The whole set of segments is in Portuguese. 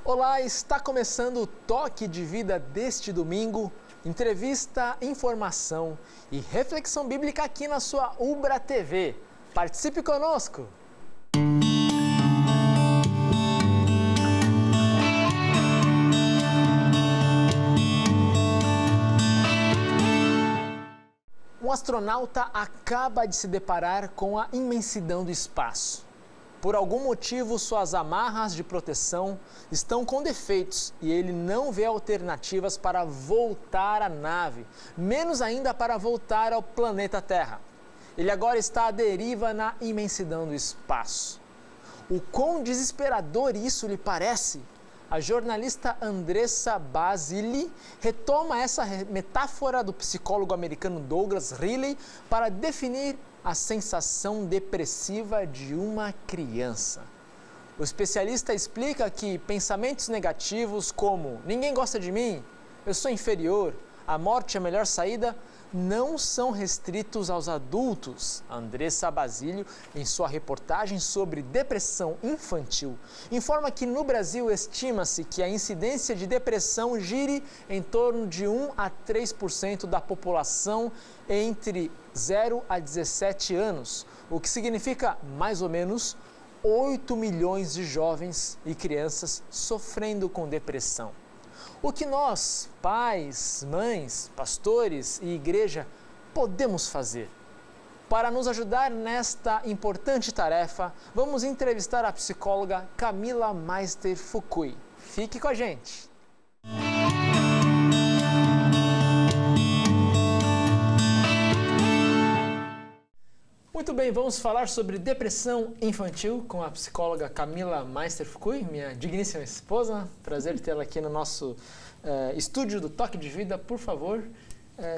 Olá, está começando o Toque de Vida deste domingo. Entrevista, informação e reflexão bíblica aqui na sua Ubra TV. Participe conosco! Um astronauta acaba de se deparar com a imensidão do espaço. Por algum motivo, suas amarras de proteção estão com defeitos e ele não vê alternativas para voltar à nave, menos ainda para voltar ao planeta Terra. Ele agora está à deriva na imensidão do espaço. O quão desesperador isso lhe parece? A jornalista Andressa Basile retoma essa metáfora do psicólogo americano Douglas Riley para definir a sensação depressiva de uma criança. O especialista explica que pensamentos negativos como ninguém gosta de mim, eu sou inferior, a morte é a melhor saída, não são restritos aos adultos. Andressa Basile, em sua reportagem sobre depressão infantil, informa que no Brasil estima-se que a incidência de depressão gire em torno de 1 a 3% da população entre 0 a 17 anos, o que significa mais ou menos 8 milhões de jovens e crianças sofrendo com depressão. O que nós, pais, mães, pastores e igreja, podemos fazer? Para nos ajudar nesta importante tarefa, vamos entrevistar a psicóloga Camila Meister Fukui. Fique com a gente! Muito bem, vamos falar sobre depressão infantil com a psicóloga Camila Meister Fukui, minha digníssima esposa. Prazer tê-la aqui no nosso estúdio do Toque de Vida. Por favor,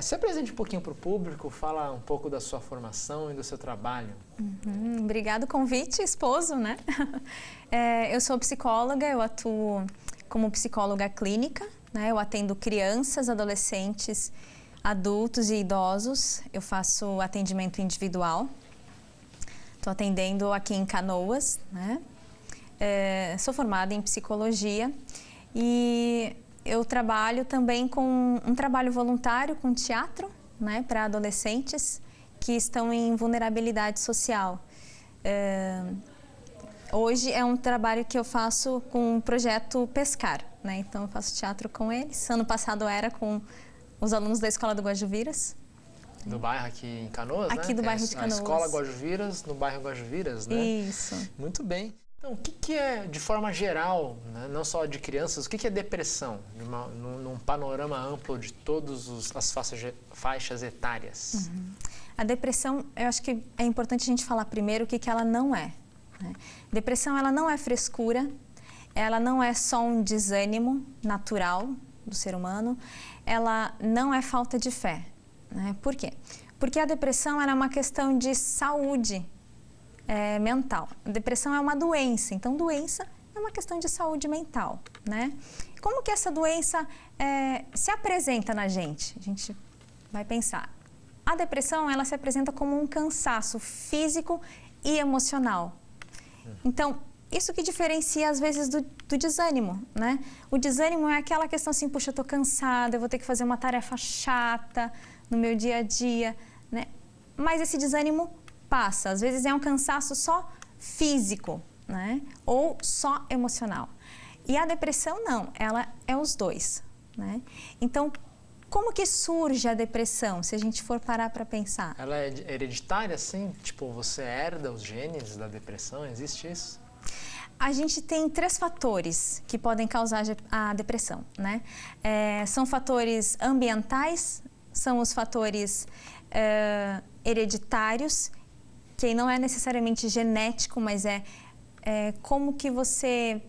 se apresente um pouquinho para o público, fala um pouco da sua formação e do seu trabalho. Obrigado o convite, esposo, né? Eu sou psicóloga, eu atuo como psicóloga clínica, né? Eu atendo crianças, adolescentes, adultos e idosos. Eu faço atendimento individual. Estou atendendo aqui em Canoas, né? Sou formada em psicologia e eu trabalho também com um trabalho voluntário com teatro, né, para adolescentes que estão em vulnerabilidade social. Hoje é um trabalho que eu faço com o projeto Pescar, né? Então eu faço teatro com eles. Ano passado era com os alunos da Escola do Guajuviras. Do bairro aqui em Canoas, né? Aqui do bairro de Canoas. A Escola Guajuviras, no bairro Guajuviras, né? Isso. Muito bem. Então, o que é, de forma geral, né, não só de crianças, o que é depressão? Num panorama amplo de todas as faixas etárias. A depressão, eu acho que é importante a gente falar primeiro o que ela não é, né? Depressão, ela não é frescura, ela não é só um desânimo natural do ser humano, ela não é falta de fé. Né? Por quê? Porque a depressão era uma questão de saúde mental. A depressão é uma doença, então doença é uma questão de saúde mental, né? Como que essa doença se apresenta na gente? A gente vai pensar. A depressão, ela se apresenta como um cansaço físico e emocional. Então, isso que diferencia às vezes do desânimo, né? O desânimo é aquela questão assim, puxa, eu tô cansada, eu vou ter que fazer uma tarefa chata no meu dia a dia, né? Mas esse desânimo passa, às vezes é um cansaço só físico, né? Ou só emocional. E a depressão não, ela é os dois, né? Então, como que surge a depressão, se a gente for parar para pensar? Ela é hereditária, assim? Tipo, você herda os genes da depressão? Existe isso? A gente tem 3 fatores que podem causar a depressão, né? São fatores ambientais, são os fatores hereditários, que não é necessariamente genético, mas como que você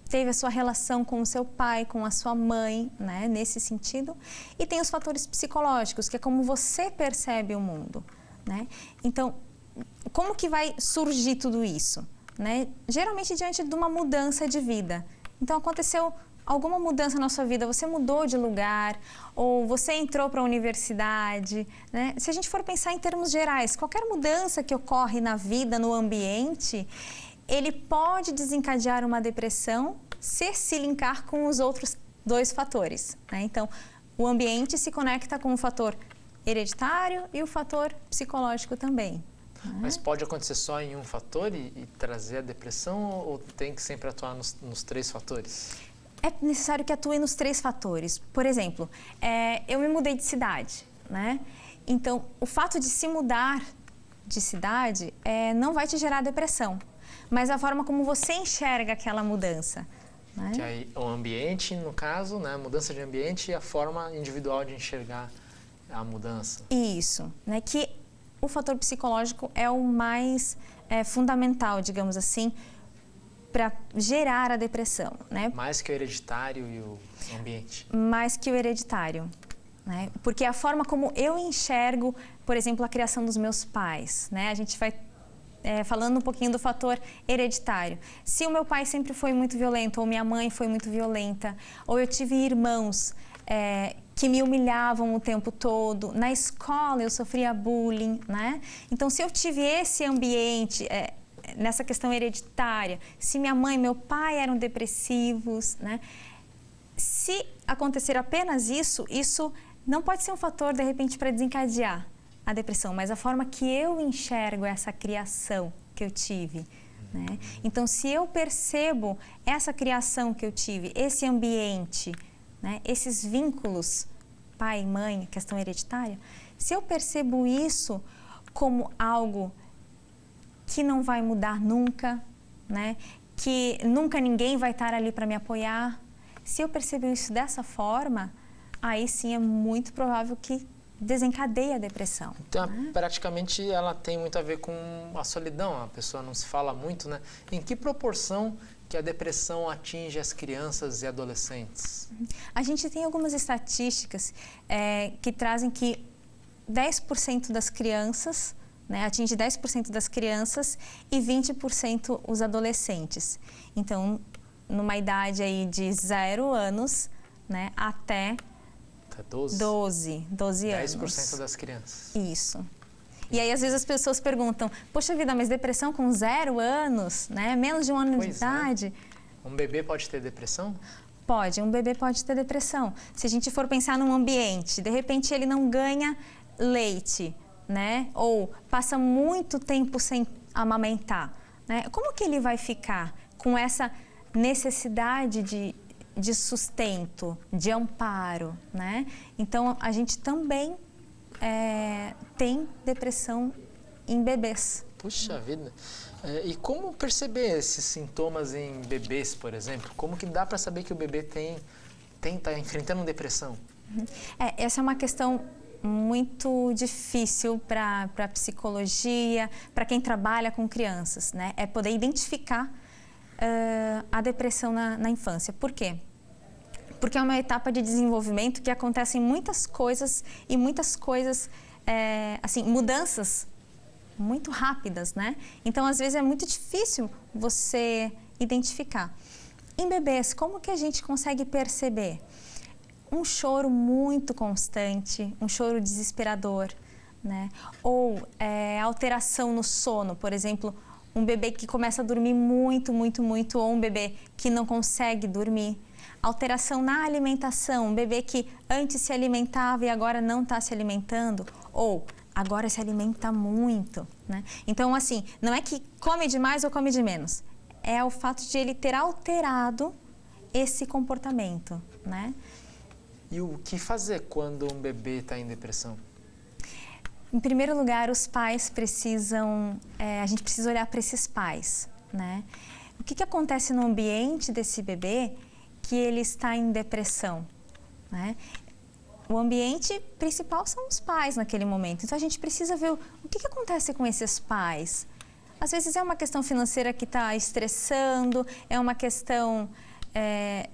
teve a sua relação com o seu pai, com a sua mãe, né, nesse sentido. E tem os fatores psicológicos, que é como você percebe o mundo, né? Então, como que vai surgir tudo isso? Né? Geralmente diante de uma mudança de vida. Então, aconteceu alguma mudança na sua vida, você mudou de lugar, ou você entrou para a universidade, né? Se a gente for pensar em termos gerais, qualquer mudança que ocorre na vida, no ambiente, ele pode desencadear uma depressão se linkar com os outros dois fatores, né? Então, o ambiente se conecta com o fator hereditário e o fator psicológico também. Mas pode acontecer só em um fator e trazer a depressão ou tem que sempre atuar nos três fatores? É necessário que atue nos três fatores. Por exemplo, eu me mudei de cidade, né? Então, o fato de se mudar de cidade não vai te gerar depressão, mas a forma como você enxerga aquela mudança. Né? Que aí o ambiente, no caso, né? Mudança de ambiente e a forma individual de enxergar a mudança. Isso, né? Que o fator psicológico é o mais fundamental, digamos assim, para gerar a depressão, né? Mais que o hereditário e o ambiente. Mais que o hereditário, né? Porque a forma como eu enxergo, por exemplo, a criação dos meus pais, né? A gente vai falando um pouquinho do fator hereditário. Se o meu pai sempre foi muito violento, ou minha mãe foi muito violenta, ou eu tive irmãos que me humilhavam o tempo todo, na escola eu sofria bullying, né? Então, se eu tive esse ambiente, nessa questão hereditária, se minha mãe e meu pai eram depressivos, né? Se acontecer apenas isso não pode ser um fator, de repente, para desencadear a depressão, mas a forma que eu enxergo essa criação que eu tive, né? Então, se eu percebo essa criação que eu tive, esse ambiente, né, esses vínculos, pai, mãe, questão hereditária, se eu percebo isso como algo que não vai mudar nunca, né, que nunca ninguém vai estar ali para me apoiar, se eu percebo isso dessa forma, aí sim é muito provável que desencadeie a depressão. Então, né? praticamente, ela tem muito a ver com a solidão, a pessoa não se fala muito, né? Em que proporção que a depressão atinge as crianças e adolescentes? A gente tem algumas estatísticas que trazem que 10% das crianças, né, atinge 10% das crianças e 20% os adolescentes. Então, numa idade aí de 0 anos, né, até 12 anos. 10% das crianças. Isso. E aí, às vezes, as pessoas perguntam, poxa vida, mas depressão com 0 anos, né? Menos de 1 ano de idade? Um bebê pode ter depressão? Pode, um bebê pode ter depressão. Se a gente for pensar num ambiente, de repente ele não ganha leite, né? Ou passa muito tempo sem amamentar, né? Como que ele vai ficar com essa necessidade de sustento, de amparo, né? Então, a gente também tem depressão em bebês. Puxa vida! E como perceber esses sintomas em bebês, por exemplo? Como que dá para saber que o bebê está enfrentando depressão? Essa é uma questão muito difícil para a psicologia, para quem trabalha com crianças, né? É poder identificar a depressão na infância. Por quê? Porque é uma etapa de desenvolvimento que acontecem muitas coisas e muitas coisas, assim, mudanças muito rápidas, né? Então, às vezes, é muito difícil você identificar. Em bebês, como que a gente consegue perceber? Um choro muito constante, um choro desesperador, né? Ou alteração no sono, por exemplo, um bebê que começa a dormir muito, muito, muito, ou um bebê que não consegue dormir. Alteração na alimentação, um bebê que antes se alimentava e agora não está se alimentando, ou agora se alimenta muito, né? Então, assim, não é que come demais ou come de menos, é o fato de ele ter alterado esse comportamento, né? E o que fazer quando um bebê está em depressão? Em primeiro lugar, os pais precisam, a gente precisa olhar para esses pais, né? O que acontece no ambiente desse bebê que ele está em depressão, né? O ambiente principal são os pais naquele momento. Então, a gente precisa ver o que acontece com esses pais. Às vezes, é uma questão financeira que está estressando, é uma questão,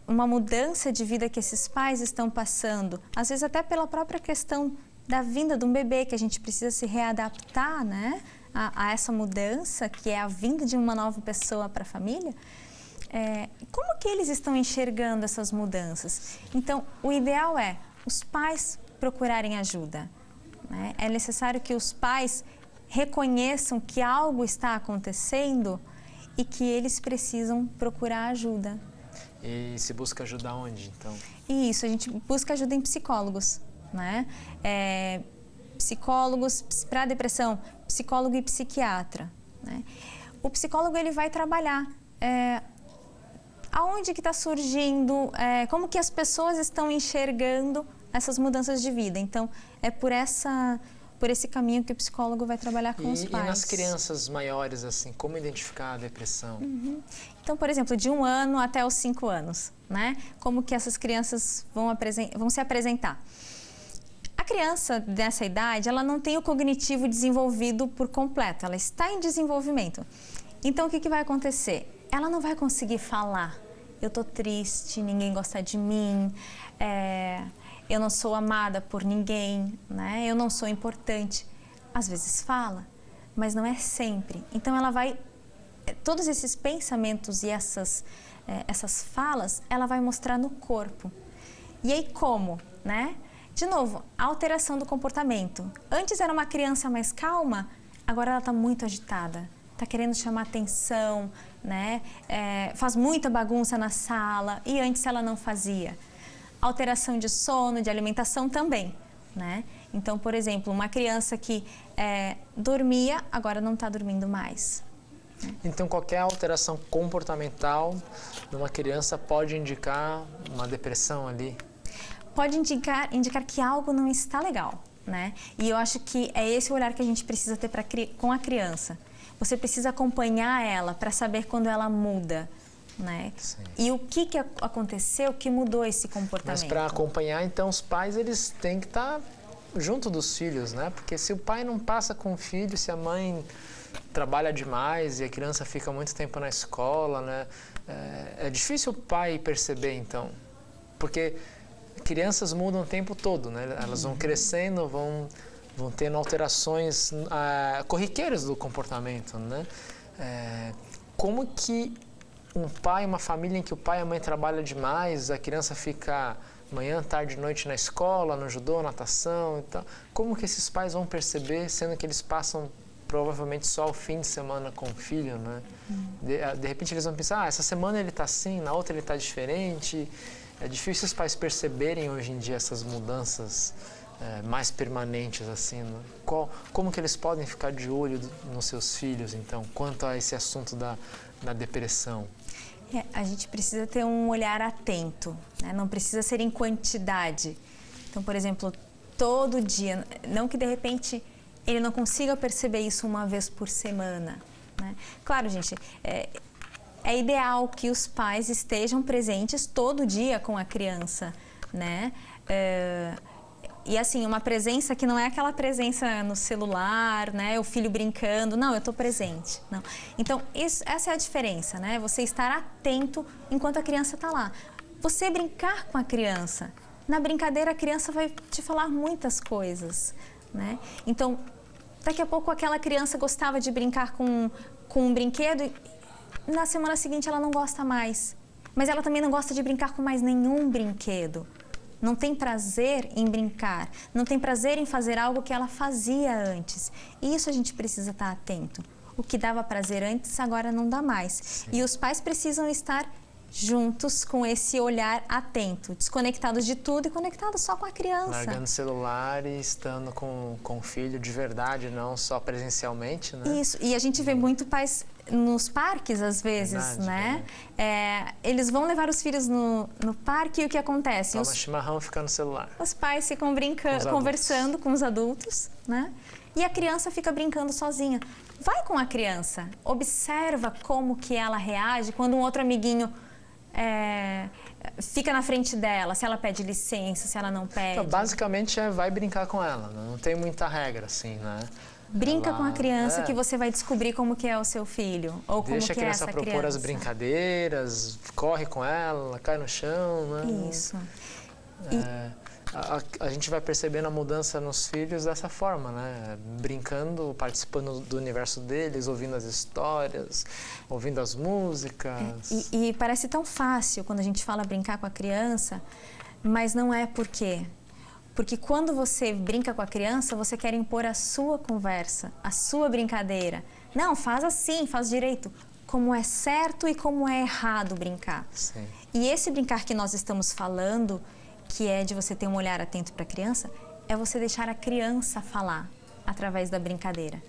uma mudança de vida que esses pais estão passando. Às vezes, até pela própria questão da vinda de um bebê, que a gente precisa se readaptar, né, a essa mudança, que é a vinda de uma nova pessoa para a família. Como que eles estão enxergando essas mudanças? Então, o ideal é os pais procurarem ajuda, né? É necessário que os pais reconheçam que algo está acontecendo e que eles precisam procurar ajuda. E se busca ajuda onde, então? Isso, a gente busca ajuda em psicólogos, né? Psicólogos para depressão, psicólogo e psiquiatra, né? O psicólogo, ele vai trabalhar aonde que está surgindo, como que as pessoas estão enxergando essas mudanças de vida. Então, é por esse caminho que o psicólogo vai trabalhar com os pais. E nas crianças maiores, assim, como identificar a depressão? Então, por exemplo, de 1 ano até os 5 anos, né? Como que essas crianças vão se apresentar? A criança dessa idade, ela não tem o cognitivo desenvolvido por completo, ela está em desenvolvimento. Então, o que vai acontecer? Ela não vai conseguir falar. Eu tô triste, ninguém gosta de mim, eu não sou amada por ninguém, né? Eu não sou importante. Às vezes fala, mas não é sempre. Então, ela vai... Todos esses pensamentos e essas falas, ela vai mostrar no corpo. E aí, como, né? De novo, a alteração do comportamento. Antes era uma criança mais calma, agora ela está muito agitada. Está querendo chamar atenção, né? Faz muita bagunça na sala e antes ela não fazia. Alteração de sono, de alimentação também, né? Então, por exemplo, uma criança que dormia, agora não está dormindo mais. Então, qualquer alteração comportamental numa criança pode indicar uma depressão ali? Pode indicar que algo não está legal, né? E eu acho que é esse o olhar que a gente precisa ter com a criança. Você precisa acompanhar ela para saber quando ela muda, né? Sim. E o que aconteceu que mudou esse comportamento. Mas para acompanhar, então, os pais, eles têm que estar junto dos filhos, né? Porque se o pai não passa com o filho, se a mãe trabalha demais e a criança fica muito tempo na escola, né? É difícil o pai perceber, então. Porque crianças mudam o tempo todo, né? Elas vão crescendo, vão tendo alterações corriqueiras do comportamento, né? Como que um pai, uma família em que o pai e a mãe trabalham demais, a criança fica manhã, tarde e noite na escola, no judô, natação e tal, como que esses pais vão perceber, sendo que eles passam provavelmente só o fim de semana com o filho, né? De repente eles vão pensar, essa semana ele está assim, na outra ele está diferente. É difícil os pais perceberem hoje em dia essas mudanças mais permanentes, assim, né? Como que eles podem ficar de olho nos seus filhos, então, quanto a esse assunto da depressão? A gente precisa ter um olhar atento, né? Não precisa ser em quantidade. Então, por exemplo, todo dia, não que de repente ele não consiga perceber isso uma vez por semana, né? Claro, gente, é ideal que os pais estejam presentes todo dia com a criança, né? E assim, uma presença que não é aquela presença no celular, né? O filho brincando, não, eu estou presente. Não. Então, essa é a diferença, né? Você estar atento enquanto a criança está lá. Você brincar com a criança. Na brincadeira, a criança vai te falar muitas coisas, né? Então, daqui a pouco aquela criança gostava de brincar com um brinquedo e na semana seguinte ela não gosta mais. Mas ela também não gosta de brincar com mais nenhum brinquedo. Não tem prazer em brincar, não tem prazer em fazer algo que ela fazia antes. E isso a gente precisa estar atento. O que dava prazer antes, agora não dá mais. Sim. E os pais precisam estar juntos com esse olhar atento, desconectados de tudo e conectados só com a criança. Largando o celular e estando com o filho de verdade, não só presencialmente, né? Isso, e a gente vê muito pais nos parques, às vezes, verdade, né? Eles vão levar os filhos no parque e o que acontece? Toma chimarrão e fica no celular. Os pais ficam brincando, conversando com os adultos, né? E a criança fica brincando sozinha. Vai com a criança, observa como que ela reage quando um outro amiguinho fica na frente dela, se ela pede licença, se ela não pede. Então, basicamente vai brincar com ela, não tem muita regra assim, né? Brinca com a criança que você vai descobrir como que é o seu filho, ou como que é essa criança. Deixa a criança propor as brincadeiras, corre com ela, cai no chão, né? Isso. A gente vai percebendo a mudança nos filhos dessa forma, né? Brincando, participando do universo deles, ouvindo as histórias, ouvindo as músicas. E parece tão fácil quando a gente fala brincar com a criança, mas não é por quê? Porque quando você brinca com a criança, você quer impor a sua conversa, a sua brincadeira. Não, faz assim, faz direito. como é certo e como é errado brincar. Sim. E esse brincar que nós estamos falando, que é de você ter um olhar atento para a criança, é você deixar a criança falar através da brincadeira.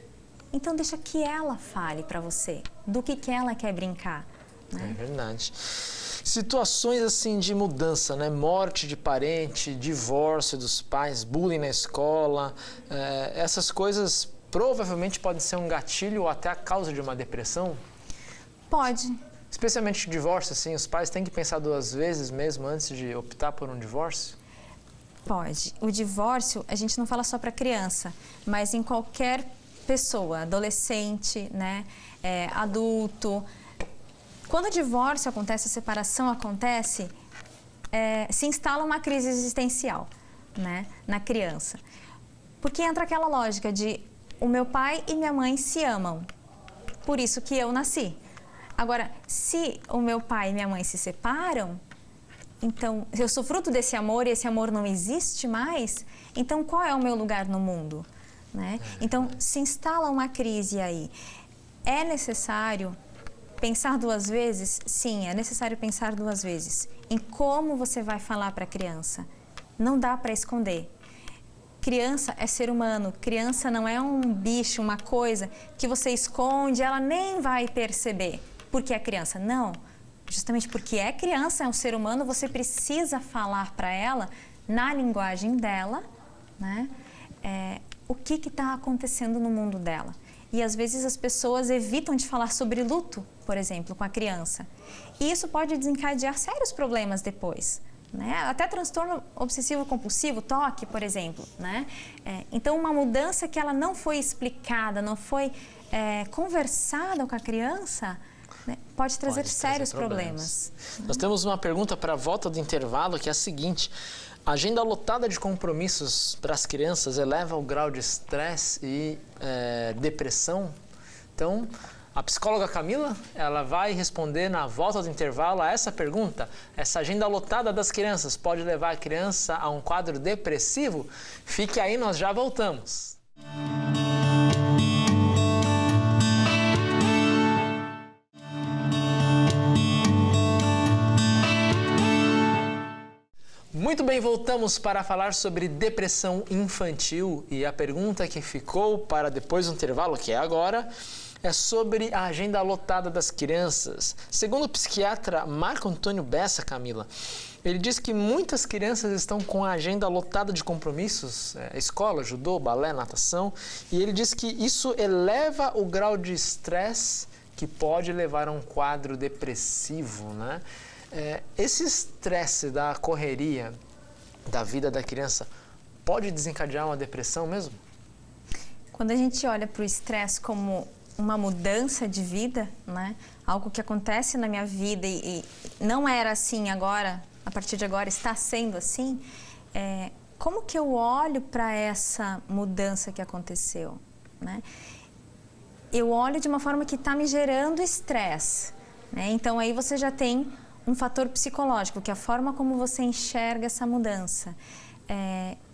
Então deixa que ela fale para você do que ela quer brincar. Né? É verdade. Situações assim de mudança, né? Morte de parente, divórcio dos pais, bullying na escola, essas coisas provavelmente podem ser um gatilho ou até a causa de uma depressão? Pode. Especialmente divórcio, assim, os pais têm que pensar 2 vezes mesmo antes de optar por um divórcio? Pode. O divórcio, a gente não fala só para criança, mas em qualquer pessoa, adolescente, né, adulto. Quando o divórcio acontece, a separação acontece, se instala uma crise existencial, né, na criança. Porque entra aquela lógica de o meu pai e minha mãe se amam, por isso que eu nasci. Agora, se o meu pai e minha mãe se separam, então eu sou fruto desse amor e esse amor não existe mais, então qual é o meu lugar no mundo? Né? Então, se instala uma crise aí. É necessário pensar 2 vezes? Sim, é necessário pensar 2 vezes em como você vai falar para a criança. Não dá para esconder. Criança é ser humano, criança não é um bicho, uma coisa que você esconde, ela nem vai perceber. Porque é criança? Não. Justamente porque é criança, é um ser humano, você precisa falar para ela, na linguagem dela, né, o que está acontecendo no mundo dela. E às vezes as pessoas evitam de falar sobre luto, por exemplo, com a criança. E isso pode desencadear sérios problemas depois. Né? Até transtorno obsessivo-compulsivo, toque, por exemplo. Né? Então, uma mudança que ela não foi explicada, não foi conversada com a criança, né, pode trazer sérios problemas. Nós temos uma pergunta para a volta do intervalo, que é a seguinte: a agenda lotada de compromissos para as crianças eleva o grau de estresse e depressão? Então, a psicóloga Camila, ela vai responder na volta do intervalo a essa pergunta. Essa agenda lotada das crianças pode levar a criança a um quadro depressivo? Fique aí, nós já voltamos. Muito bem, voltamos para falar sobre depressão infantil e a pergunta que ficou para depois do intervalo, que é agora, é sobre a agenda lotada das crianças. Segundo o psiquiatra Marco Antônio Bessa, Camila, ele diz que muitas crianças estão com a agenda lotada de compromissos, escola, judô, balé, natação, e ele diz que isso eleva o grau de estresse que pode levar a um quadro depressivo, né? Esse estresse da correria da vida da criança pode desencadear uma depressão mesmo? Quando a gente olha para o estresse como uma mudança de vida, né? Algo que acontece na minha vida e não era assim agora, a partir de agora está sendo assim, como que eu olho para essa mudança que aconteceu? Né? Eu olho de uma forma que está me gerando estresse. Né? Então aí você já tem um fator psicológico, que é a forma como você enxerga essa mudança.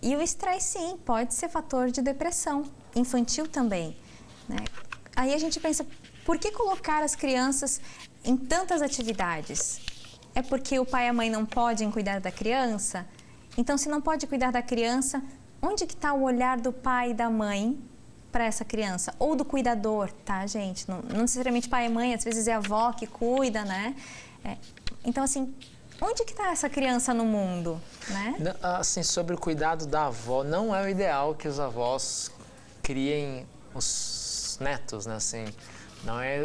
E o estresse, sim, pode ser fator de depressão, infantil também. Né? Aí a gente pensa, por que colocar as crianças em tantas atividades? É porque o pai e a mãe não podem cuidar da criança? Então, se não pode cuidar da criança, onde que está o olhar do pai e da mãe para essa criança? Ou do cuidador, tá, gente? Não necessariamente pai e mãe, às vezes é a avó que cuida, né? Então, assim, onde que está essa criança no mundo, né? Assim, sobre o cuidado da avó, não é o ideal que os avós criem os netos, né? Assim,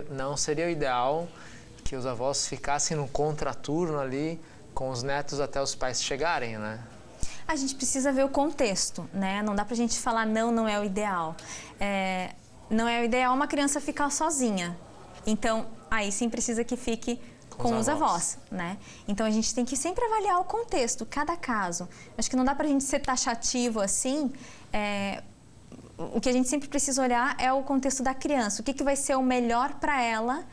não seria o ideal que os avós ficassem no contraturno ali com os netos até os pais chegarem, né? A gente precisa ver o contexto, né? Não dá pra gente falar não é o ideal. Não é o ideal uma criança ficar sozinha. Então, aí sim precisa que fique com os avós, né? Então a gente tem que sempre avaliar o contexto, cada caso. Acho que não dá pra gente ser taxativo assim. O que a gente sempre precisa olhar é o contexto da criança. O que vai ser o melhor para ela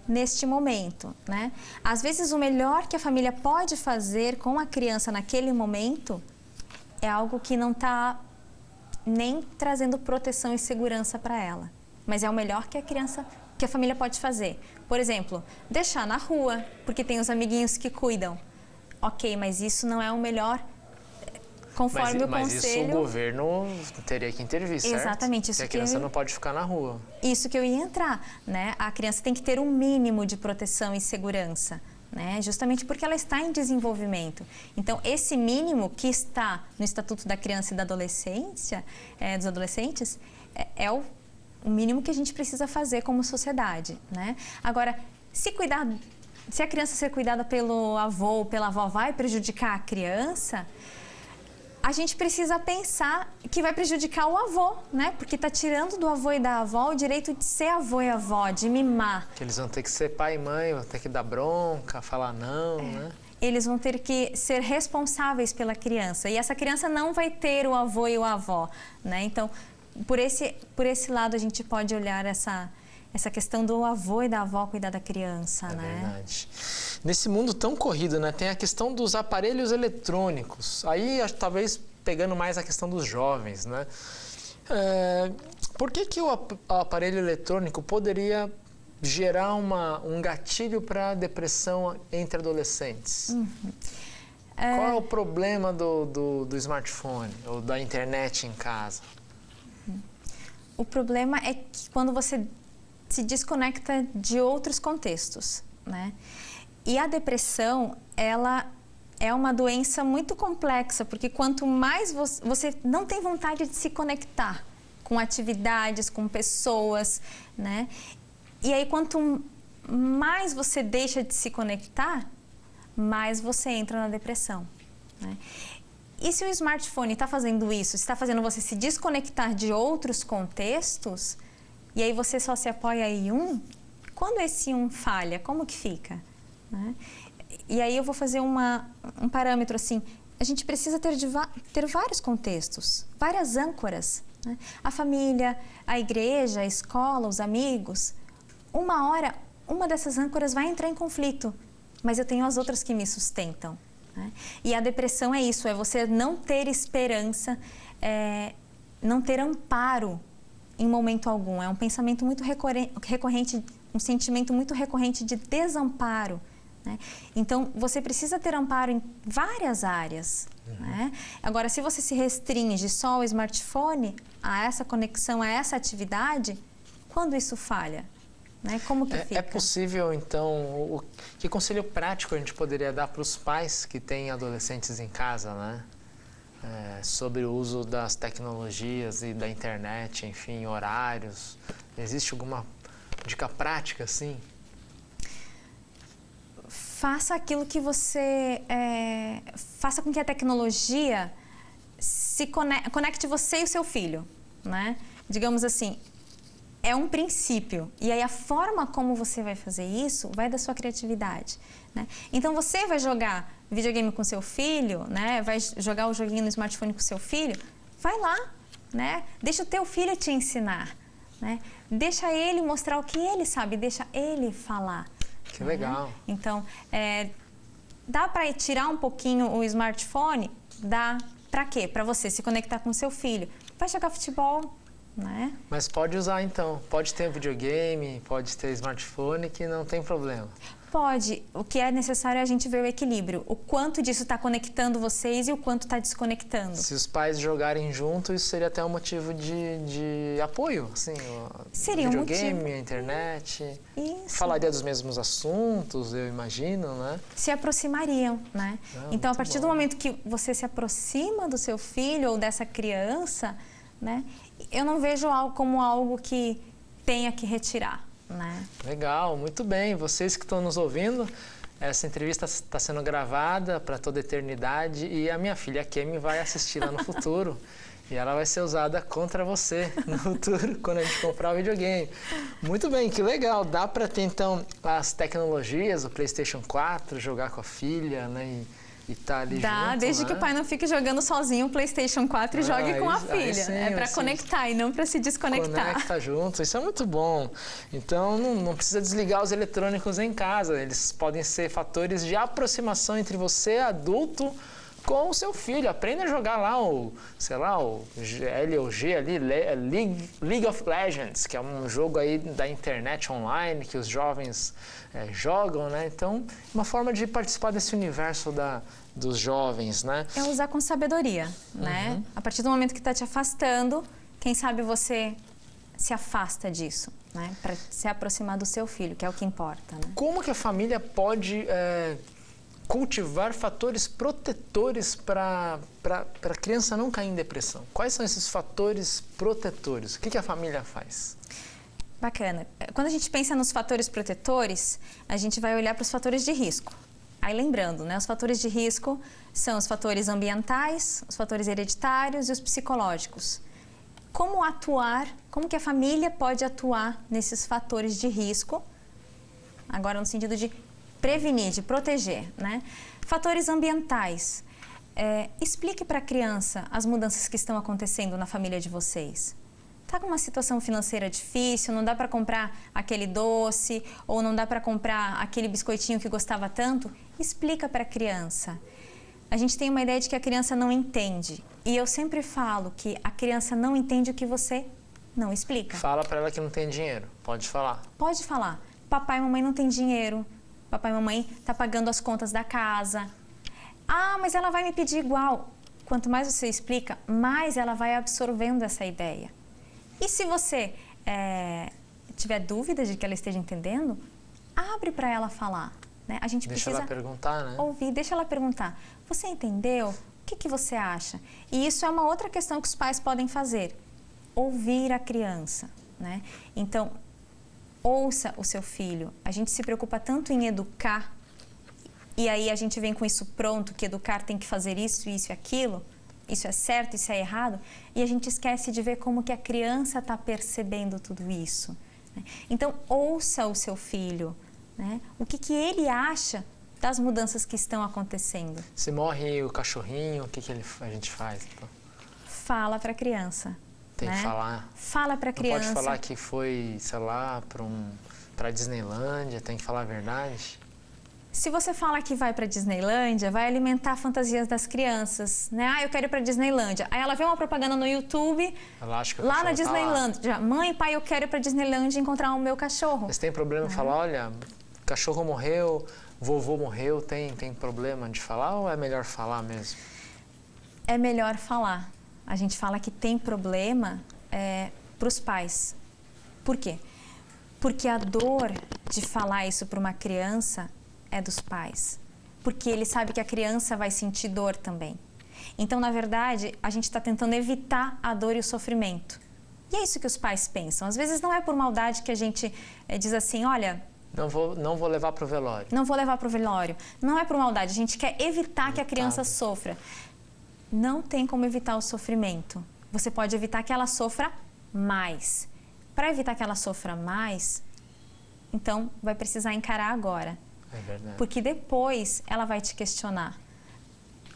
neste momento, né? Às vezes o melhor que a família pode fazer com a criança naquele momento é algo que não está nem trazendo proteção e segurança para ela. Mas é o melhor que a criança que a família pode fazer. Por exemplo, deixar na rua, porque tem os amiguinhos que cuidam. Ok, mas isso não é o melhor, conforme o Mas conselho... isso o governo teria que intervir, certo? Exatamente. Isso que a criança não pode ficar na rua. Isso que eu ia entrar, né? A criança tem que ter um mínimo de proteção e segurança, né? Justamente porque ela está em desenvolvimento. Então, esse mínimo que está no Estatuto da Criança e da Adolescência, dos adolescentes, é o mínimo que a gente precisa fazer como sociedade, né? Agora, se a criança ser cuidada pelo avô ou pela avó vai prejudicar a criança, a gente precisa pensar que vai prejudicar o avô, né? Porque está tirando do avô e da avó o direito de ser avô e avó, de mimar. Que eles vão ter que ser pai e mãe, vão ter que dar bronca, falar não, né? Eles vão ter que ser responsáveis pela criança. E essa criança não vai ter o avô e a avó, né? Então, por esse lado, a gente pode olhar essa questão do avô e da avó cuidar da criança, né? É verdade. Nesse mundo tão corrido, né, tem a questão dos aparelhos eletrônicos. Aí, talvez, pegando mais a questão dos jovens, né? Por que o aparelho eletrônico poderia gerar um gatilho para depressão entre adolescentes? Qual é o problema do smartphone ou da internet em casa? O problema é que quando você se desconecta de outros contextos, né? E a depressão, ela é uma doença muito complexa, porque quanto mais você não tem vontade de se conectar com atividades, com pessoas, né? E aí, quanto mais você deixa de se conectar, mais você entra na depressão, né? E se o smartphone está fazendo isso, está fazendo você se desconectar de outros contextos, e aí você só se apoia em um, quando esse um falha, como que fica? Né? E aí eu vou fazer um parâmetro assim, a gente precisa ter vários contextos, várias âncoras, né? A família, a igreja, a escola, os amigos. Uma hora, uma dessas âncoras vai entrar em conflito, mas eu tenho as outras que me sustentam. Né? E a depressão é isso, é você não ter esperança, não ter amparo em momento algum. É um pensamento muito recorrente, um sentimento muito recorrente de desamparo, né? Então, você precisa ter amparo em várias áreas. Né? Agora, se você se restringe só ao smartphone, a essa conexão, a essa atividade, quando isso falha? Né? Como que fica? É possível, então, que conselho prático a gente poderia dar para os pais que têm adolescentes em casa, né? Sobre o uso das tecnologias e da internet, enfim, horários. Existe alguma dica prática, assim? Faça aquilo que você... faça com que a tecnologia se conecte você e o seu filho, né? Digamos assim, é um princípio. E aí a forma como você vai fazer isso vai da sua criatividade, né? Então você vai jogar videogame com seu filho, né? Vai jogar o joguinho no smartphone com seu filho, vai lá, né? Deixa o teu filho te ensinar, né? Deixa ele mostrar o que ele sabe, deixa ele falar. Que legal. Então, dá para tirar um pouquinho o smartphone? Dá. Para quê? Para você se conectar com seu filho. Vai jogar futebol, né? Mas pode usar, então. Pode ter videogame, pode ter smartphone, que não tem problema. Pode. O que é necessário é a gente ver o equilíbrio. O quanto disso está conectando vocês e o quanto está desconectando. Se os pais jogarem junto, isso seria até um motivo de apoio, assim. Seria videogame, um motivo. a internet. Isso. Falaria dos mesmos assuntos, eu imagino, né? Se aproximariam, né? Então, a partir do momento que você se aproxima do seu filho ou dessa criança, né? Eu não vejo algo como algo que tenha que retirar, né? Legal, muito bem. Vocês que estão nos ouvindo, essa entrevista está sendo gravada para toda a eternidade e a minha filha Kemi vai assistir lá no futuro e ela vai ser usada contra você no futuro quando a gente comprar o videogame. Muito bem, que legal. Dá para ter então as tecnologias, o PlayStation 4, jogar com a filha, né? E tá ali Dá, junto, desde né? que o pai não fique jogando sozinho o PlayStation 4 e jogue com a filha. Sim, é para conectar e não para se desconectar. Conecta junto, isso é muito bom. Então, não precisa desligar os eletrônicos em casa. Eles podem ser fatores de aproximação entre você, adulto, com o seu filho. Aprenda a jogar lá o L ou G ali, League of Legends, que é um jogo aí da internet online que os jovens jogam, né? Então, uma forma de participar desse universo dos jovens, né? É usar com sabedoria, né? A partir do momento que está te afastando, quem sabe você se afasta disso, né? Para se aproximar do seu filho, que é o que importa, né? Como que a família pode cultivar fatores protetores para a criança não cair em depressão? Quais são esses fatores protetores? O que a família faz? Bacana. Quando a gente pensa nos fatores protetores, a gente vai olhar para os fatores de risco. Aí lembrando, né, os fatores de risco são os fatores ambientais, os fatores hereditários e os psicológicos. Como atuar, como que a família pode atuar nesses fatores de risco, agora no sentido de prevenir, de proteger, né? Fatores ambientais. Explique para a criança as mudanças que estão acontecendo na família de vocês. Está com uma situação financeira difícil, não dá para comprar aquele doce ou não dá para comprar aquele biscoitinho que gostava tanto? Explica para a criança. A gente tem uma ideia de que a criança não entende. E eu sempre falo que a criança não entende o que você não explica. Fala para ela que não tem dinheiro. Pode falar. Pode falar. Papai e mamãe não tem dinheiro. Papai e mamãe tá pagando as contas da casa. Ah, mas ela vai me pedir igual. Quanto mais você explica, mais ela vai absorvendo essa ideia. E se você tiver dúvida de que ela esteja entendendo, abre para ela falar. Né? A gente deixa precisa ela perguntar, né? Ouvir, deixa ela perguntar. Você entendeu? O que você acha? E isso é uma outra questão que os pais podem fazer. Ouvir a criança. Né? Então, ouça o seu filho. A gente se preocupa tanto em educar, e aí a gente vem com isso pronto, que educar tem que fazer isso, isso e aquilo, isso é certo, isso é errado, e a gente esquece de ver como que a criança está percebendo tudo isso. Né? Então, ouça o seu filho, né? O que ele acha das mudanças que estão acontecendo. Se morre o cachorrinho, o que a gente faz? Então? Fala para a criança. Tem que falar. Fala para a criança. Não pode falar que foi, sei lá, para Disneylândia, tem que falar a verdade. Se você fala que vai para Disneylândia, vai alimentar fantasias das crianças, né? Ah, eu quero ir para Disneylândia. Aí ela vê uma propaganda no YouTube, ela acha que lá na Disneylândia. Mãe, pai, eu quero ir para Disneylândia encontrar o meu cachorro. Mas tem problema em falar, olha, cachorro morreu, vovô morreu, tem problema de falar ou é melhor falar mesmo? É melhor falar. A gente fala que tem problema para os pais. Por quê? Porque a dor de falar isso para uma criança é dos pais. Porque ele sabe que a criança vai sentir dor também. Então, na verdade, a gente está tentando evitar a dor e o sofrimento. E é isso que os pais pensam. Às vezes não é por maldade que a gente diz assim, olha... Não vou levar para o velório. Não vou levar para o velório. Não é por maldade, a gente quer evitar que a criança sofra. Não tem como evitar o sofrimento. Você pode evitar que ela sofra mais. Para evitar que ela sofra mais, então vai precisar encarar agora. É verdade. Porque depois ela vai te questionar.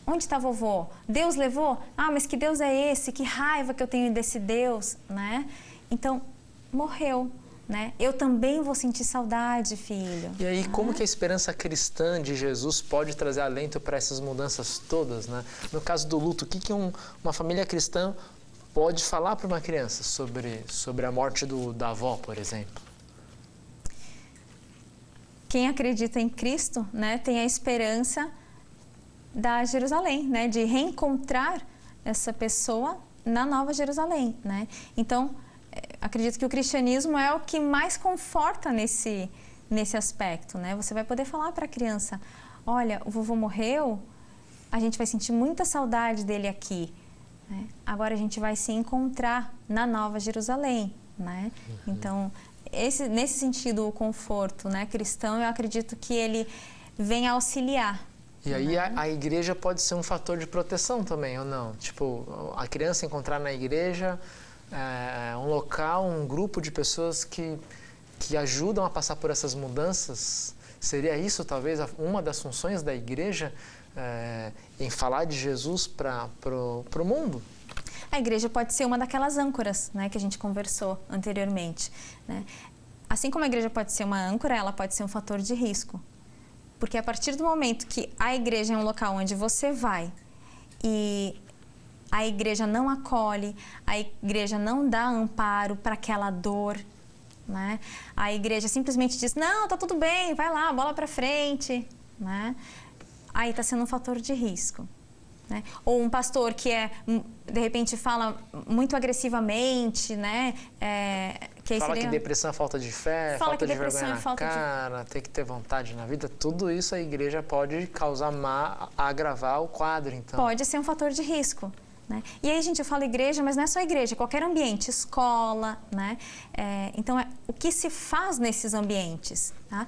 Onde está vovô? Deus levou? Ah, mas que Deus é esse? Que raiva que eu tenho desse Deus, né? Então, morreu. Né? Eu também vou sentir saudade, filho. E aí, como que a esperança cristã de Jesus pode trazer alento para essas mudanças todas, né? No caso do luto, o que uma família cristã pode falar para uma criança sobre a morte da avó, por exemplo? Quem acredita em Cristo, né, tem a esperança da Jerusalém, né, de reencontrar essa pessoa na Nova Jerusalém, né? Então, acredito que o cristianismo é o que mais conforta nesse aspecto, né? Você vai poder falar para a criança, olha, o vovô morreu, a gente vai sentir muita saudade dele aqui, né? Agora a gente vai se encontrar na Nova Jerusalém, né? Então, nesse sentido, o conforto, né, cristão, eu acredito que ele vem auxiliar. E aí a igreja pode ser um fator de proteção também, ou não? Tipo, a criança encontrar na igreja um local, um grupo de pessoas que ajudam a passar por essas mudanças. Seria isso, talvez, uma das funções da igreja em falar de Jesus para o mundo? A igreja pode ser uma daquelas âncoras, né, que a gente conversou anteriormente, né? Assim como a igreja pode ser uma âncora, ela pode ser um fator de risco. Porque a partir do momento que a igreja é um local onde você vai e a igreja não acolhe, a igreja não dá amparo para aquela dor, né? A igreja simplesmente diz, não, tá tudo bem, vai lá, bola para frente, né? Aí está sendo um fator de risco. Né? Ou um pastor que de repente fala muito agressivamente, né? Fala que depressão é falta de fé, falta de vergonha na cara, tem que ter vontade na vida. Tudo isso a igreja pode causar agravar o quadro, então. Pode ser um fator de risco. Né? E aí, gente, eu falo igreja, mas não é só igreja, qualquer ambiente, escola, né? Então, o que se faz nesses ambientes, tá?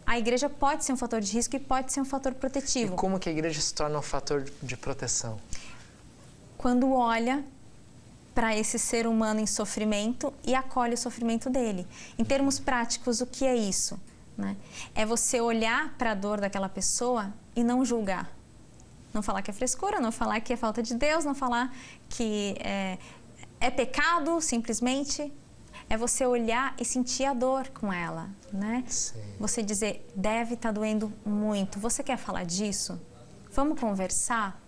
A igreja pode ser um fator de risco e pode ser um fator protetivo. E como que a igreja se torna um fator de proteção? Quando olha para esse ser humano em sofrimento e acolhe o sofrimento dele. Em termos práticos, o que é isso? Né? É você olhar para a dor daquela pessoa e não julgar. Não falar que é frescura, não falar que é falta de Deus, não falar que é pecado, simplesmente. É você olhar e sentir a dor com ela, né? Sim. Você dizer, deve estar doendo muito. Você quer falar disso? Vamos conversar?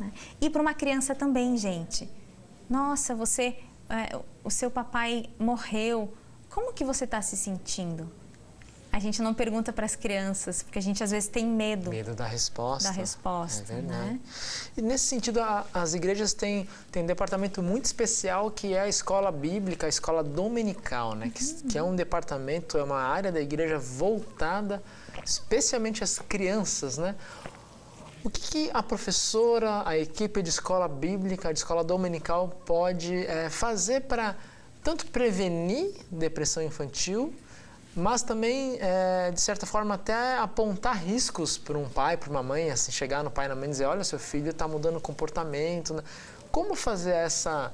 Né? E para uma criança também, gente. Nossa, o seu papai morreu. Como que você está se sentindo? A gente não pergunta para as crianças, porque a gente às vezes tem medo. Medo da resposta. Da resposta, é verdade. né? E nesse sentido, as igrejas têm um departamento muito especial que é a escola bíblica, a escola dominical, né? Que é um departamento, é uma área da igreja voltada especialmente às crianças, né? O que a professora, a equipe de escola bíblica, de escola dominical pode fazer para tanto prevenir depressão infantil, mas também, de certa forma, até apontar riscos para um pai, para uma mãe, assim, chegar no pai e na mãe e dizer, olha, seu filho está mudando o comportamento. Né? Como fazer essa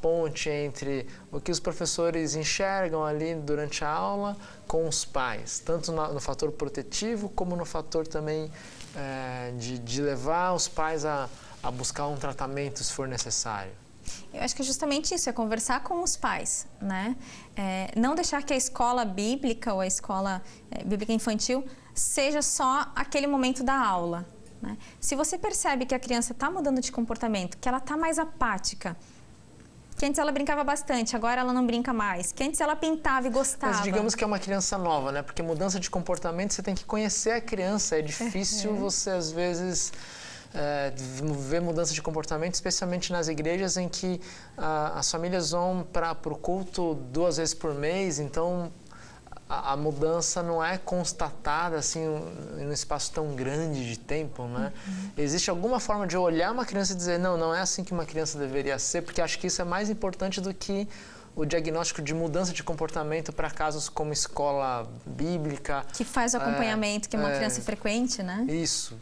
ponte entre o que os professores enxergam ali durante a aula com os pais, tanto no fator protetivo, como no fator também de levar os pais a buscar um tratamento se for necessário? Eu acho que é justamente isso, é conversar com os pais, né? Não deixar que a escola bíblica ou a escola bíblica infantil seja só aquele momento da aula, né? Se você percebe que a criança está mudando de comportamento, que ela está mais apática, que antes ela brincava bastante, agora ela não brinca mais, que antes ela pintava e gostava. Mas digamos que é uma criança nova, né? Porque mudança de comportamento você tem que conhecer a criança, é difícil você às vezes... ver mudança de comportamento, especialmente nas igrejas em que as famílias vão para o culto 2 vezes por mês, então a mudança não é constatada assim em um espaço tão grande de tempo, né? Existe alguma forma de olhar uma criança e dizer, não é assim que uma criança deveria ser, porque acho que isso é mais importante do que o diagnóstico de mudança de comportamento para casos como escola bíblica. Que faz o acompanhamento, que é uma criança frequente, né? Isso,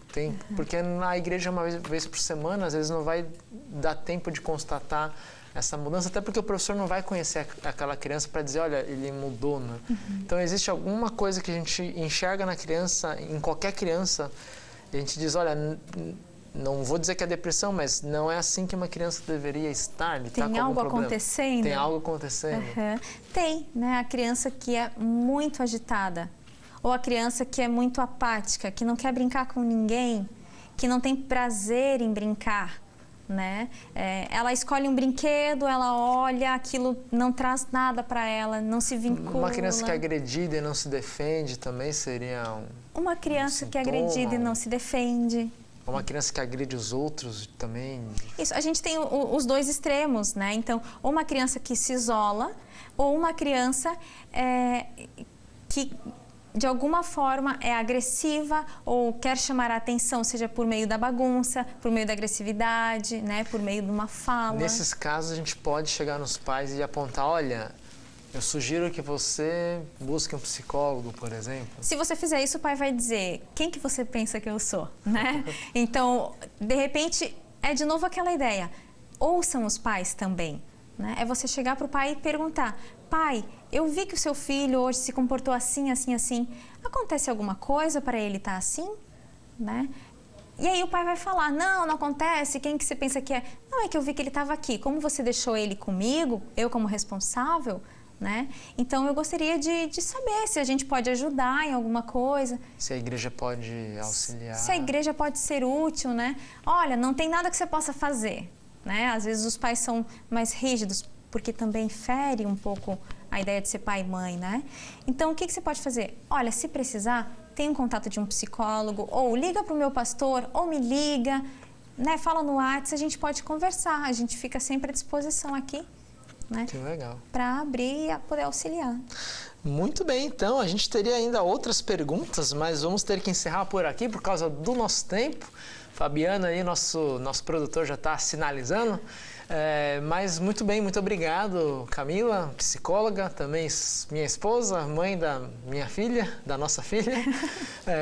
porque na igreja uma vez por semana, às vezes não vai dar tempo de constatar essa mudança, até porque o professor não vai conhecer aquela criança para dizer, olha, ele mudou, né? Então existe alguma coisa que a gente enxerga na criança, em qualquer criança, e a gente diz, olha... Não vou dizer que é depressão, mas não é assim que uma criança deveria estar. Ele tem algo acontecendo? Tem algo acontecendo. Tem, né? A criança que é muito agitada, ou a criança que é muito apática, que não quer brincar com ninguém, que não tem prazer em brincar, né? Ela escolhe um brinquedo, ela olha, aquilo não traz nada para ela, não se vincula. Uma criança que é agredida e não se defende também seria uma criança que é agredida e não se defende. Uma criança que agride os outros também. Isso, a gente tem os dois extremos, né? Então, ou uma criança que se isola, ou uma criança que, de alguma forma, é agressiva ou quer chamar a atenção, seja por meio da bagunça, por meio da agressividade, né? Por meio de uma fala. Nesses casos, a gente pode chegar nos pais e apontar, olha... Eu sugiro que você busque um psicólogo, por exemplo. Se você fizer isso, o pai vai dizer, quem que você pensa que eu sou, né? Então, de repente, é de novo aquela ideia. Ouçam os pais também, né? É você chegar para o pai e perguntar, pai, eu vi que o seu filho hoje se comportou assim, assim, assim. Acontece alguma coisa para ele estar assim, né? E aí o pai vai falar, não acontece, quem que você pensa que é? Não, é que eu vi que ele estava aqui. Como você deixou ele comigo, eu como responsável... né? Então eu gostaria de saber se a gente pode ajudar em alguma coisa. Se a igreja pode auxiliar. Se a igreja pode ser útil, né? Olha, não tem nada que você possa fazer, né? Às vezes os pais são mais rígidos, porque também fere um pouco a ideia de ser pai e mãe, né? Então o que você pode fazer? Olha, se precisar, tem um contato de um psicólogo, ou liga para o meu pastor, ou me liga, né? Fala no WhatsApp, a gente pode conversar, a gente fica sempre à disposição aqui. Né? Que legal. Para abrir e poder auxiliar. Muito bem, então, a gente teria ainda outras perguntas, mas vamos ter que encerrar por aqui por causa do nosso tempo. Fabiana aí, nosso produtor, já está sinalizando. Mas muito bem, muito obrigado, Camila, psicóloga, também minha esposa, mãe da minha filha, da nossa filha,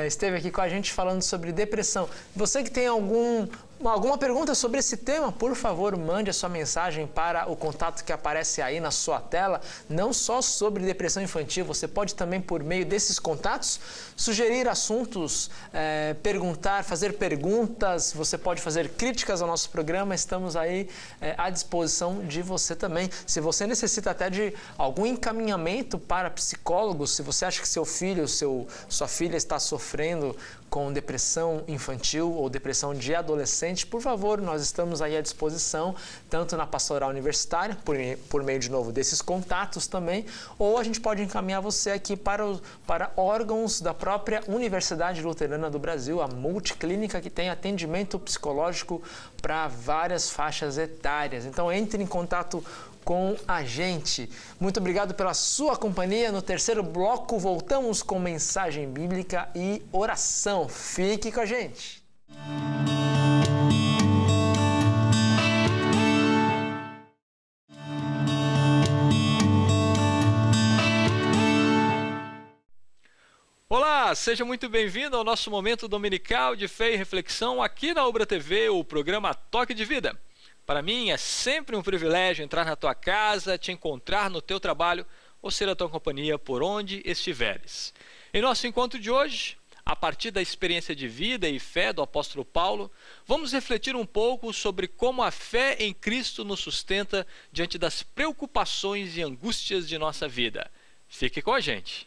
esteve aqui com a gente falando sobre depressão. Você que tem alguma pergunta sobre esse tema, por favor, mande a sua mensagem para o contato que aparece aí na sua tela, não só sobre depressão infantil, você pode também, por meio desses contatos, sugerir assuntos, perguntar, fazer perguntas, você pode fazer críticas ao nosso programa, estamos aí à disposição de você também. Se você necessita até de algum encaminhamento para psicólogos, se você acha que seu filho, sua filha está sofrendo com depressão infantil ou depressão de adolescente, por favor, nós estamos aí à disposição, tanto na pastoral universitária, por meio de novo desses contatos também, ou a gente pode encaminhar você aqui para órgãos da própria Universidade Luterana do Brasil, a Multiclínica, que tem atendimento psicológico para várias faixas etárias. Então entre em contato com a gente. Muito obrigado pela sua companhia. No terceiro bloco, voltamos com mensagem bíblica e oração. Fique com a gente. Olá, seja muito bem-vindo ao nosso momento dominical de fé e reflexão aqui na Ubra TV, o programa Toque de Vida. Para mim é sempre um privilégio entrar na tua casa, te encontrar no teu trabalho ou ser a tua companhia por onde estiveres. Em nosso encontro de hoje, a partir da experiência de vida e fé do apóstolo Paulo, vamos refletir um pouco sobre como a fé em Cristo nos sustenta diante das preocupações e angústias de nossa vida. Fique com a gente.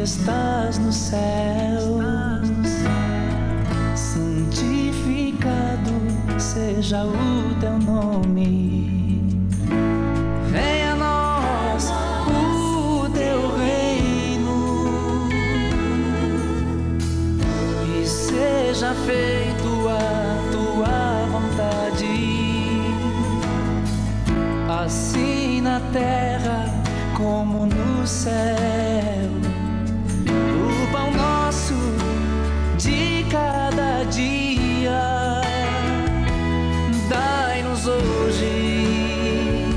Estás no céu, santificado seja o teu nome. Venha a nós o teu reino e seja feito a tua vontade, assim na terra como no céu. De cada dia, dai-nos hoje,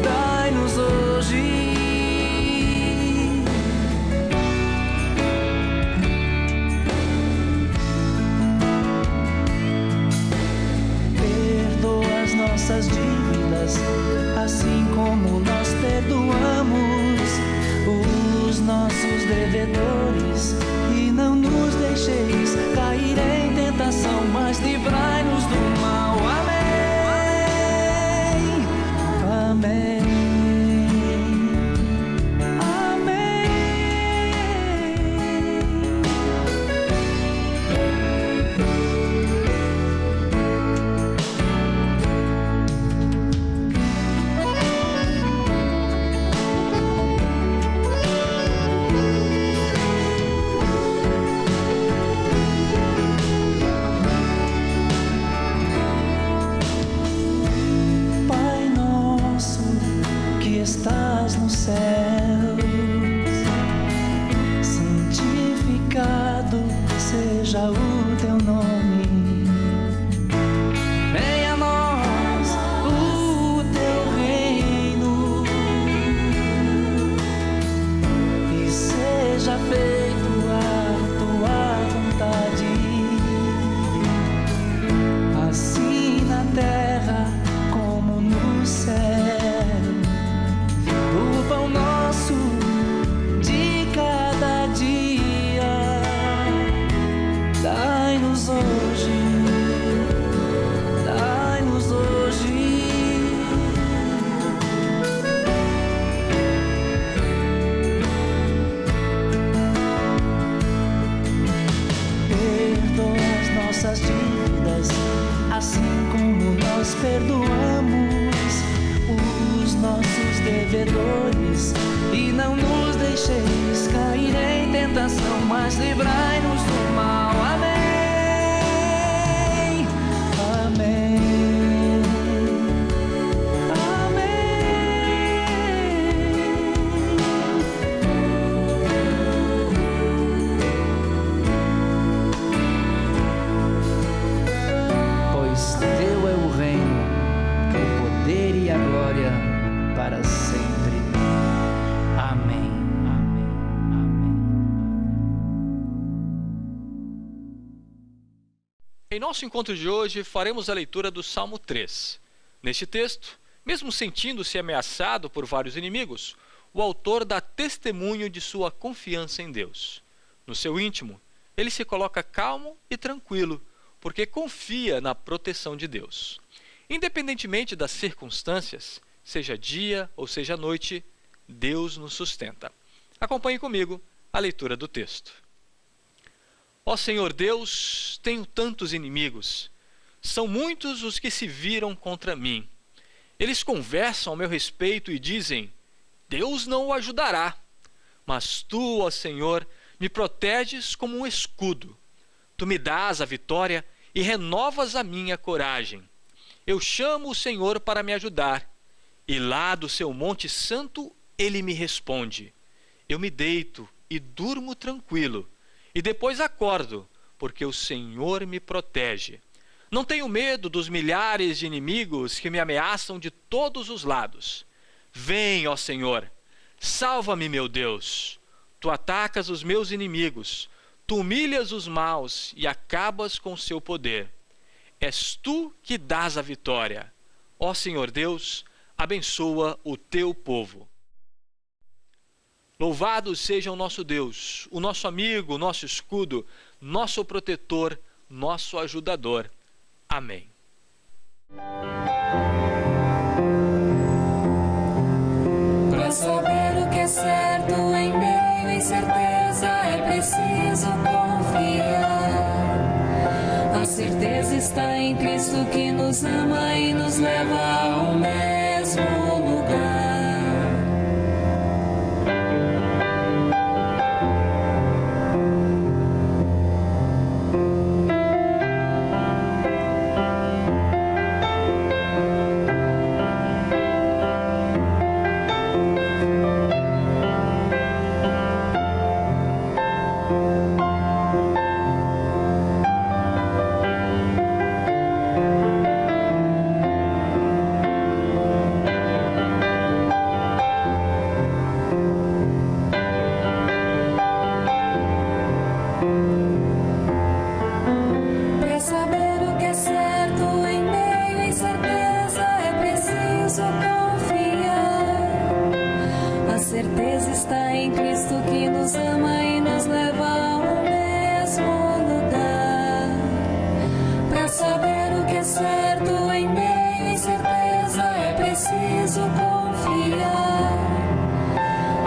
dai-nos hoje. Perdoa as nossas dívidas, assim como nós perdoamos os nossos devedores. E não nos deixeis cair em tentação, mas livrai-nos do mal. Amém. Amém. Estás no céu, santificado seja o teu nome. Venha a nós o teu reino e seja feito a tua vontade, assim na terra como no céu. dai-nos hoje, dai-nos hoje. Perdoa as nossas dívidas, assim como nós perdoamos os nossos devedores, e não nos deixeis cair em tentação, mas livrai-nos do mal. Amém. Amém. Amém. Pois teu é o reino, o poder e a glória para sempre. Amém. Amém. Amém. Em nosso encontro de hoje, faremos a leitura do Salmo 3. Neste texto, mesmo sentindo-se ameaçado por vários inimigos, o autor dá testemunho de sua confiança em Deus. No seu íntimo, ele se coloca calmo e tranquilo, porque confia na proteção de Deus. Independentemente das circunstâncias, seja dia ou seja noite, Deus nos sustenta. Acompanhe comigo a leitura do texto. Ó Senhor Deus, tenho tantos inimigos. São muitos os que se viram contra mim. Eles conversam ao meu respeito e dizem: Deus não o ajudará. Mas tu, ó Senhor, me proteges como um escudo. Tu me dás a vitória e renovas a minha coragem. Eu chamo o Senhor para me ajudar, e lá do seu monte santo ele me responde. Eu me deito e durmo tranquilo, e depois acordo, porque o Senhor me protege. Não tenho medo dos milhares de inimigos que me ameaçam de todos os lados. Vem, ó Senhor, salva-me, meu Deus. Tu atacas os meus inimigos, tu humilhas os maus e acabas com seu poder. És tu que dás a vitória. Ó Senhor Deus, abençoa o teu povo. Louvado seja o nosso Deus, o nosso amigo, o nosso escudo, nosso protetor, nosso ajudador. Amém. Para saber o que é certo em meio à incerteza, é preciso confiar. A certeza está em Cristo que nos ama e nos leva ao mesmo lugar.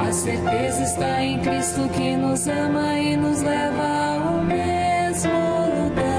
A certeza está em Cristo que nos ama e nos leva ao mesmo lugar.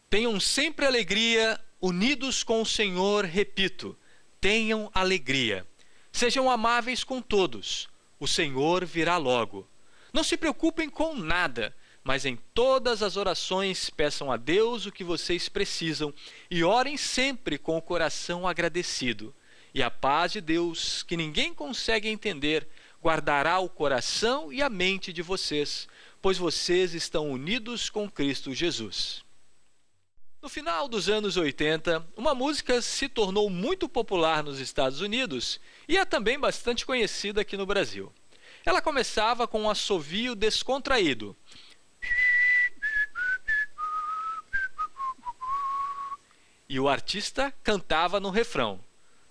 Tenham sempre alegria, unidos com o Senhor, repito, tenham alegria. Sejam amáveis com todos, o Senhor virá logo. Não se preocupem com nada, mas em todas as orações peçam a Deus o que vocês precisam e orem sempre com o coração agradecido. E a paz de Deus, que ninguém consegue entender, guardará o coração e a mente de vocês, pois vocês estão unidos com Cristo Jesus. No final dos anos 80, uma música se tornou muito popular nos Estados Unidos e é também bastante conhecida aqui no Brasil. Ela começava com um assovio descontraído. E o artista cantava no refrão: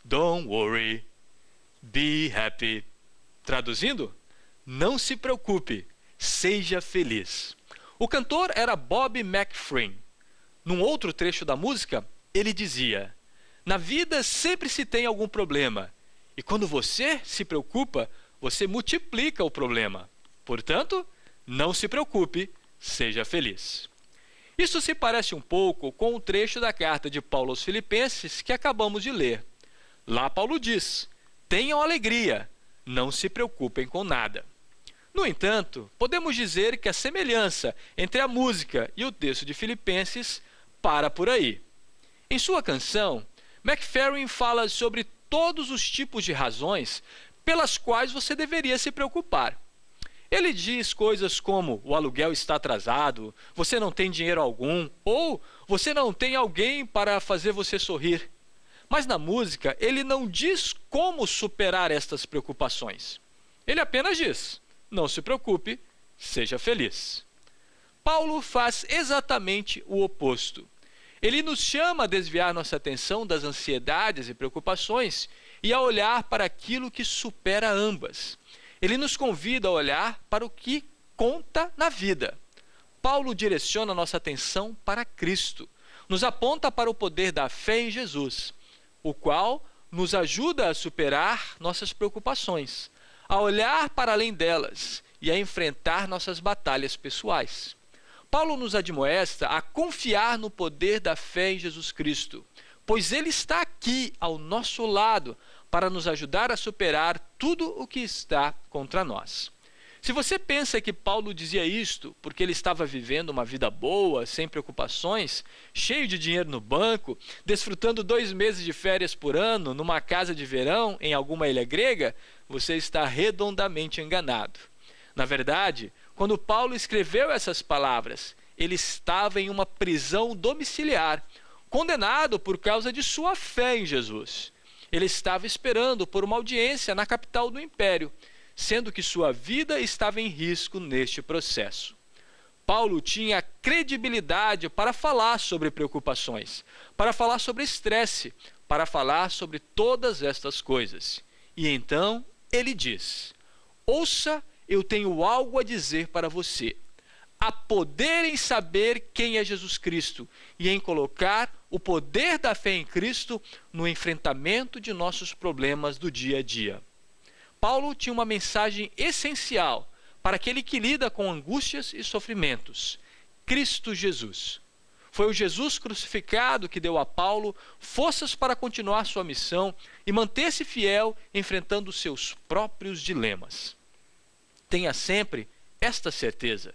Don't worry, be happy. Traduzindo, não se preocupe, seja feliz. O cantor era Bob McFerrin. Num outro trecho da música, ele dizia: na vida sempre se tem algum problema, e quando você se preocupa, você multiplica o problema. Portanto, não se preocupe, seja feliz. Isso se parece um pouco com o trecho da carta de Paulo aos Filipenses que acabamos de ler. Lá Paulo diz: tenham alegria, não se preocupem com nada. No entanto, podemos dizer que a semelhança entre a música e o texto de Filipenses para por aí. Em sua canção, McFerrin fala sobre todos os tipos de razões pelas quais você deveria se preocupar. Ele diz coisas como o aluguel está atrasado, você não tem dinheiro algum, ou você não tem alguém para fazer você sorrir. Mas na música, ele não diz como superar estas preocupações. Ele apenas diz: não se preocupe, seja feliz. Paulo faz exatamente o oposto. Ele nos chama a desviar nossa atenção das ansiedades e preocupações e a olhar para aquilo que supera ambas. Ele nos convida a olhar para o que conta na vida. Paulo direciona nossa atenção para Cristo, nos aponta para o poder da fé em Jesus, o qual nos ajuda a superar nossas preocupações, a olhar para além delas e a enfrentar nossas batalhas pessoais. Paulo nos admoesta a confiar no poder da fé em Jesus Cristo, pois Ele está aqui ao nosso lado para nos ajudar a superar tudo o que está contra nós. Se você pensa que Paulo dizia isto porque ele estava vivendo uma vida boa, sem preocupações, cheio de dinheiro no banco, desfrutando 2 meses de férias por ano numa casa de verão em alguma ilha grega, você está redondamente enganado. Na verdade, quando Paulo escreveu essas palavras, ele estava em uma prisão domiciliar, condenado por causa de sua fé em Jesus. Ele estava esperando por uma audiência na capital do império, sendo que sua vida estava em risco neste processo. Paulo tinha credibilidade para falar sobre preocupações, para falar sobre estresse, para falar sobre todas estas coisas. E então ele diz: ouça, eu tenho algo a dizer para você. Há poder em saber quem é Jesus Cristo e em colocar o poder da fé em Cristo no enfrentamento de nossos problemas do dia a dia. Paulo tinha uma mensagem essencial para aquele que lida com angústias e sofrimentos: Cristo Jesus. Foi o Jesus crucificado que deu a Paulo forças para continuar sua missão e manter-se fiel enfrentando seus próprios dilemas. Tenha sempre esta certeza: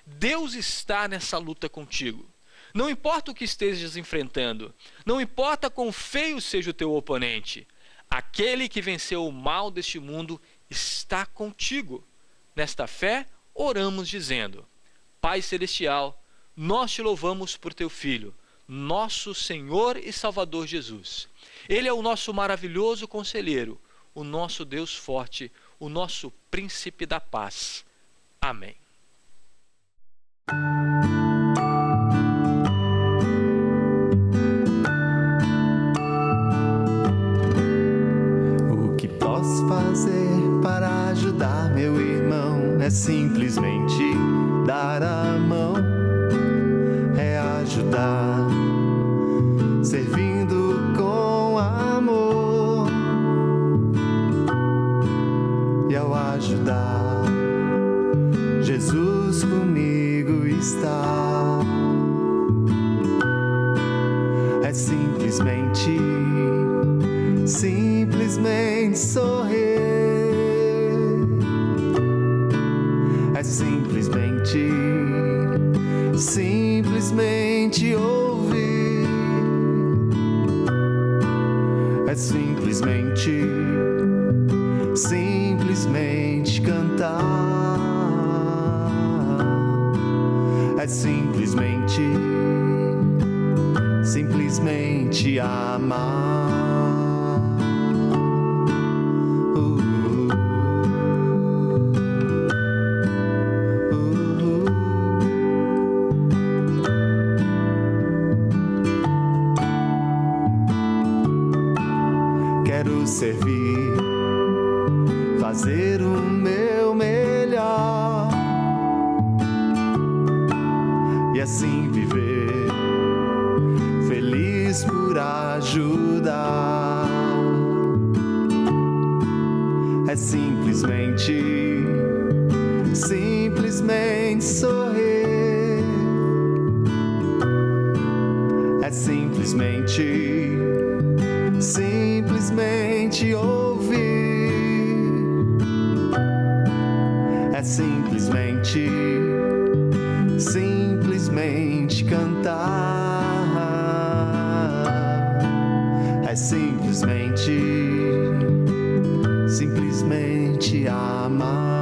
Deus está nessa luta contigo. Não importa o que estejas enfrentando, não importa quão feio seja o teu oponente, aquele que venceu o mal deste mundo está contigo. Nesta fé, oramos dizendo: Pai Celestial, nós te louvamos por teu Filho, nosso Senhor e Salvador Jesus. Ele é o nosso maravilhoso conselheiro, o nosso Deus forte, o nosso príncipe da paz. Amém. O que posso fazer para ajudar meu irmão? É simplesmente dar a mão, é ajudar, servindo com amor. E ao ajudar, Jesus comigo está. É simplesmente sorrir. É simplesmente ouvir. É simplesmente cantar. É simplesmente amar. e assim viver, feliz por ajudar. É simplesmente sorrir. É simplesmente ouvir. É simplesmente cantar. É simplesmente amar.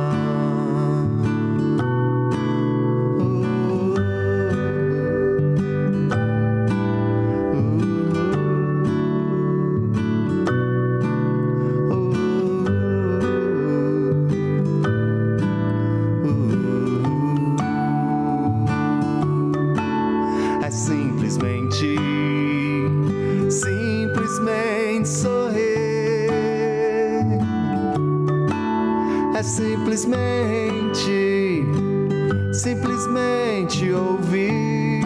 Simplesmente sorrir. É simplesmente ouvir.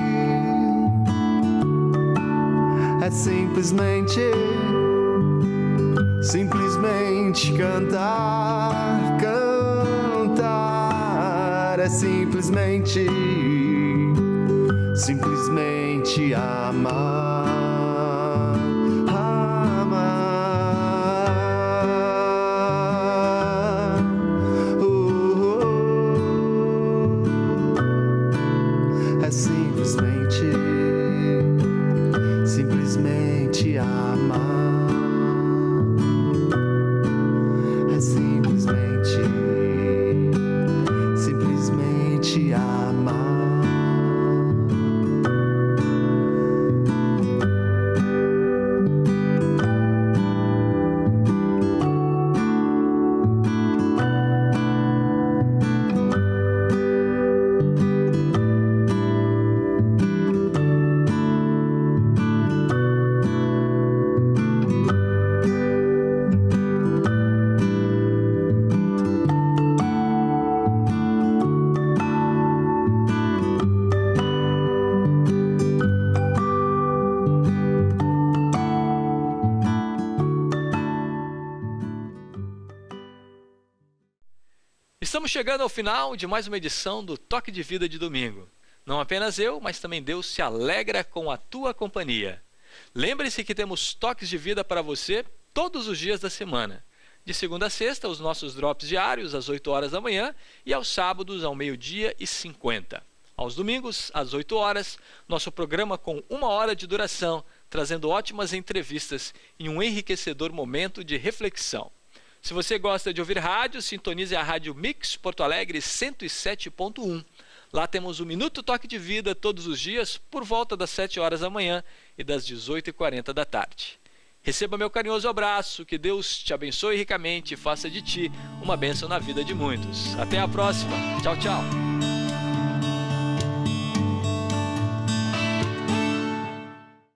É simplesmente cantar. É simplesmente amar. É simplesmente amar. É simplesmente amar. Estamos chegando ao final de mais uma edição do Toque de Vida de domingo. Não apenas eu, mas também Deus se alegra com a tua companhia. Lembre-se que temos toques de vida para você todos os dias da semana. De segunda a sexta, os nossos drops diários às 8 horas da manhã e aos sábados ao 12h50. Aos domingos, às 8 horas, nosso programa com 1 hora de duração, trazendo ótimas entrevistas e um enriquecedor momento de reflexão. Se você gosta de ouvir rádio, sintonize a Rádio Mix Porto Alegre 107.1. Lá temos o Minuto Toque de Vida todos os dias, por volta das 7 horas da manhã e das 18h40 da tarde. Receba meu carinhoso abraço, que Deus te abençoe ricamente e faça de ti uma bênção na vida de muitos. Até a próxima. Tchau, tchau.